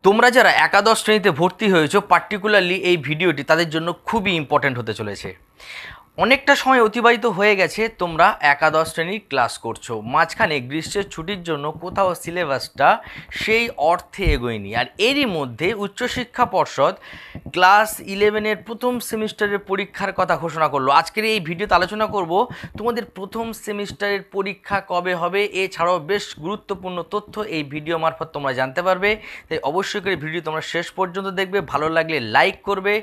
তোমরা যারা একাদশ শ্রেণীতে ভর্তি হয়েছো পার্টিকুলারলি এই ভিডিওটি তাদের জন্য খুবই ইম্পর্ট্যান্ট হতে চলেছে। অনেকটা সময় অতিবাহিত হয়ে গেছে, তোমরা একাদশ শ্রেণীর ক্লাস করছো, মাঝখানে গ্রীষ্মের ছুটির জন্য কোথাও সিলেবাসটা সেই অর্থে এগোয়নি। আর এরই মধ্যে উচ্চশিক্ষা পর্ষদ ক্লাস 11-এর প্রথম সেমিস্টারের পরীক্ষার কথা ঘোষণা করলো। আজকের এই ভিডিওতে আলোচনা করব তোমাদের প্রথম সেমিস্টারের পরীক্ষা কবে হবে, এছাড়াও বেশ গুরুত্বপূর্ণ তথ্য এই ভিডিও মারফত তোমরা জানতে পারবে। তাই অবশ্যই করে ভিডিও তোমরা শেষ পর্যন্ত দেখবে, ভালো লাগলে লাইক করবে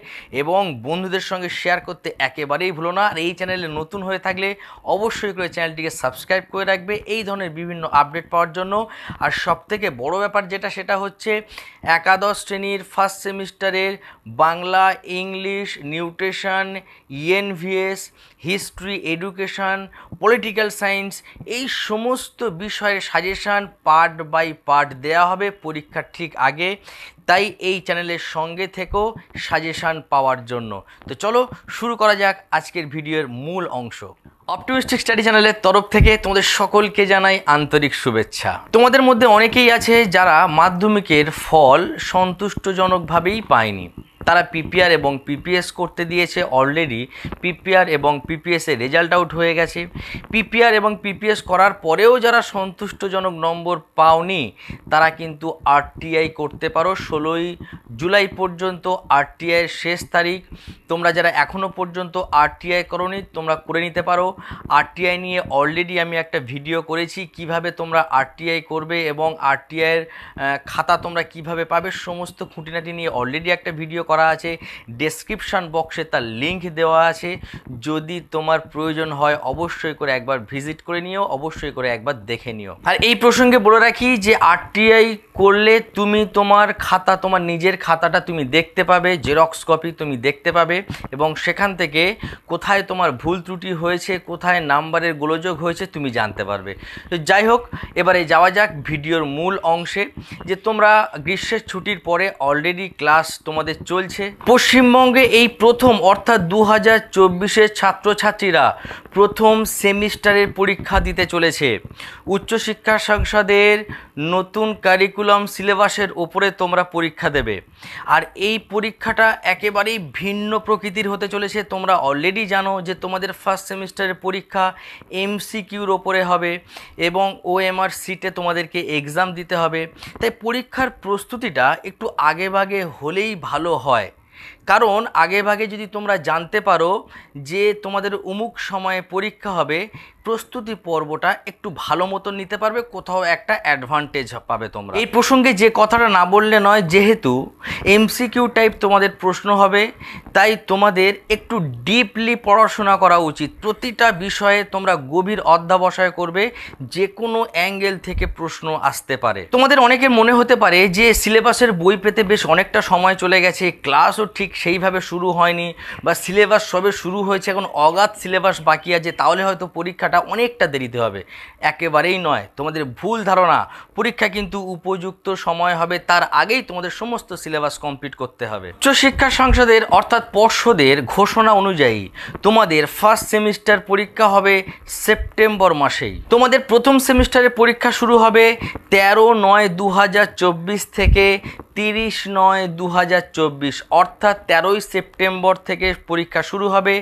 এবং বন্ধুদের সঙ্গে শেয়ার করতে একেবারেই ভুলো না। আর এই চ্যানেলে নতুন হয়ে থাকলে অবশ্যই করে চ্যানেলটিকে সাবস্ক্রাইব করে রাখবে এই ধরনের বিভিন্ন আপডেট পাওয়ার জন্য। আর সবথেকে বড় ব্যাপার যেটা, সেটা হচ্ছে একাদশ শ্রেণীর ফার্স্ট সেমিস্টারের Bangla, English, nutrition, ENVS, history, education, political science, এই সমস্ত বিষয়ের সাজেশান পার্ট বাই পার্ট দেওয়া হবে পরীক্ষার ঠিক আগে। তাই এই চ্যানেলের সঙ্গে থেকেও সাজেশান পাওয়ার জন্য। তো চলো শুরু করা যাক আজকের ভিডিওর মূল অংশ। অপটিমিস্টিক স্টাডি চ্যানেলের তরফ থেকে তোমাদের সকলকে জানাই আন্তরিক শুভেচ্ছা। তোমাদের মধ্যে অনেকেই আছে যারা মাধ্যমিকের ফল সন্তুষ্টজনকভাবেই পায়নি। তারা PPR এবং PPS করতে দিয়েছে, অলরেডি PPR এবং PPS এর রেজাল্ট আউট হয়ে গেছে। PPR এবং PPS করার পরেও যারা সন্তুষ্টজনক নম্বর পাওনি তারা কিন্তু RTI করতে পারো। 16ই জুলাই পর্যন্ত RTI এর শেষ তারিখ। তোমরা যারা এখনও পর্যন্ত RTI করোনি তোমরা করে নিতে পারো। RTI নিয়ে অলরেডি আমি একটা ভিডিও করেছি, কিভাবে তোমরা RTI করবে এবং RTI এর খাতা তোমরা কিভাবে পাবে, সমস্ত খুঁটিনাটি নিয়ে অলরেডি একটা ভিডিও করা আছে। ডেসক্রিপশন বক্সে তার লিঙ্ক দেওয়া আছে, যদি তোমার প্রয়োজন হয় অবশ্যই করে একবার ভিজিট করে নিও, অবশ্যই করে একবার দেখে নিও। আর এই প্রসঙ্গে বলে রাখি যে RTI করলে তুমি তোমার খাতা, তোমার নিজের খাতাটা তুমি দেখতে পাবে, জেরক্স কপি তুমি দেখতে পাবে এবং সেখান থেকে কোথায় তোমার ভুল ত্রুটি হয়েছে, কোথায় নাম্বারের গোলযোগ হয়েছে তুমি জানতে পারবে। তো যাই হোক, এবারে যাওয়া যাক ভিডিওর মূল অংশে। যে তোমরা গ্রীষ্মের ছুটির পরে অলরেডি ক্লাস তোমাদের চলছে। পশ্চিমবঙ্গে এই প্রথম অর্থাৎ 2024-এর ছাত্রছাত্রীরা প্রথম সেমিস্টারের পরীক্ষা দিতে চলেছে। উচ্চশিক্ষা সংসদের নতুন কারিকুলাম সিলেবাসের ওপরে তোমরা পরীক্ষা দেবে। আর এই পরীক্ষাটা একেবারেই ভিন্ন প্রকৃতির হতে চলেছে। তোমরা অলরেডি জানো যে তোমাদের ফার্স্ট সেমিস্টারের পরীক্ষা MCQর ওপরে হবে এবং OMR সিটে তোমাদেরকে এক্সাম দিতে হবে। তাই পরীক্ষার প্রস্তুতিটা একটু আগেভাগে হলেই ভালো হয়, কারণ আগেভাগে যদি তোমরা জানতে পারো যে তোমাদের অমুক সময়ে পরীক্ষা হবে, প্রস্তুতি পর্বটা একটু ভালো মতন নিতে পারবে, কোথাও একটা অ্যাডভান্টেজ পাবে তোমরা। এই প্রসঙ্গে যে কথাটা না বললে নয়, যেহেতু MCQ টাইপ তোমাদের প্রশ্ন হবে তাই তোমাদের একটু ডিপলি পড়াশোনা করা উচিত। প্রতিটা বিষয়ে তোমরা গভীর অধ্যবসায় করবে, যে কোনো অ্যাঙ্গেল থেকে প্রশ্ন আসতে পারে। তোমাদের অনেকের মনে হতে পারে যে সিলেবাসের বই পেতে বেশ অনেকটা সময় চলে গেছে, ক্লাসও ঠিক সেইভাবে শুরু হয়নি, বা সিলেবাস সবে শুরু হয়েছে, এখন অগাধ সিলেবাস বাকি আছে, তাহলে হয়তো পরীক্ষাটা অনেকটা দেরিতে হবে। একেবারেই নয়, তোমাদের ভুল ধারণা। পরীক্ষা কিন্তু উপযুক্ত সময় হবে, তার আগেই তোমাদের সমস্ত সিলেবাস কমপ্লিট করতে হবে। উচ্চশিক্ষা সংসদের অর্থাৎ পর্ষদের ঘোষণা অনুযায়ী তোমাদের ফার্স্ট সেমিস্টার পরীক্ষা হবে সেপ্টেম্বর মাসেই। তোমাদের প্রথম সেমিস্টারের পরীক্ষা শুরু হবে 13/9/2024 থেকে 30/9/2024, অর্থাৎ 13ই সেপ্টেম্বর থেকে পরীক্ষা শুরু হবে।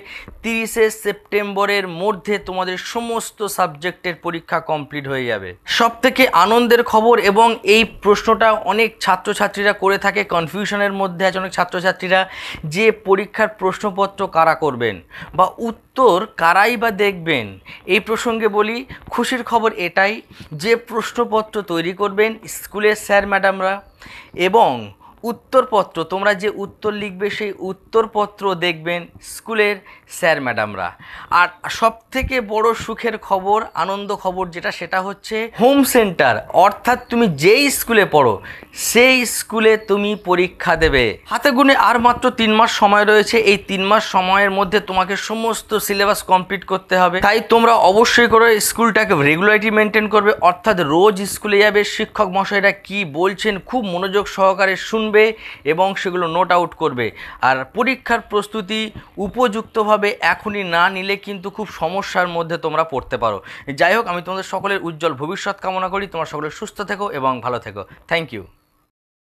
30শে সেপ্টেম্বরের মধ্যে তোমাদের সমস্ত সাবজেক্টের পরীক্ষা কমপ্লিট হয়ে যাবে। সবথেকে আনন্দের খবর, এবং এই প্রশ্নটা অনেক ছাত্রছাত্রীরা করে থাকে, কনফিউশনের মধ্যে আছে অনেক ছাত্রছাত্রীরা, যে পরীক্ষার প্রশ্নপত্র কারা করবেন বা উত্তর কারাই বা দেখবেন। এই প্রসঙ্গে বলি, খুশির খবর এটাই যে প্রশ্নপত্র তৈরি করবেন স্কুলের স্যার ম্যাডামরা, এবং উত্তরপত্র তোমরা যে উত্তর লিখবে সেই উত্তরপত্র দেখবেন স্কুলের স্যার ম্যাডামরা। আর সবথেকে বড় সুখের খবর, আনন্দ খবর যেটা, সেটা হচ্ছে হোম সেন্টার, অর্থাৎ তুমি যেই স্কুলে পড়ো সেই স্কুলে তুমি পরীক্ষা দেবে। হাতে গুনে আর মাত্র 3 মাস সময় রয়েছে। এই 3 মাস সময়ের মধ্যে তোমাকে সমস্ত সিলেবাস কমপ্লিট করতে হবে। তাই তোমরা অবশ্যই করে স্কুলটাকে রেগুলারিটি মেনটেন করবে, অর্থাৎ রোজ স্কুলে যাবে, শিক্ষক মশাইরা কি বলছেন খুব মনোযোগ সহকারে শুনবে এবং সেগুলো নোট আউট করবে। আর পরীক্ষার প্রস্তুতি উপযুক্তভাবে এখনই না নিলে কিন্তু খুব সমস্যার মধ্যে তোমরা পড়তে পারো। যাই হোক, আমি তোমাদের সকলের উজ্জ্বল ভবিষ্যৎ কামনা করি। তোমরা সকলে সুস্থ থেকো এবং ভালো থেকো। Thank you.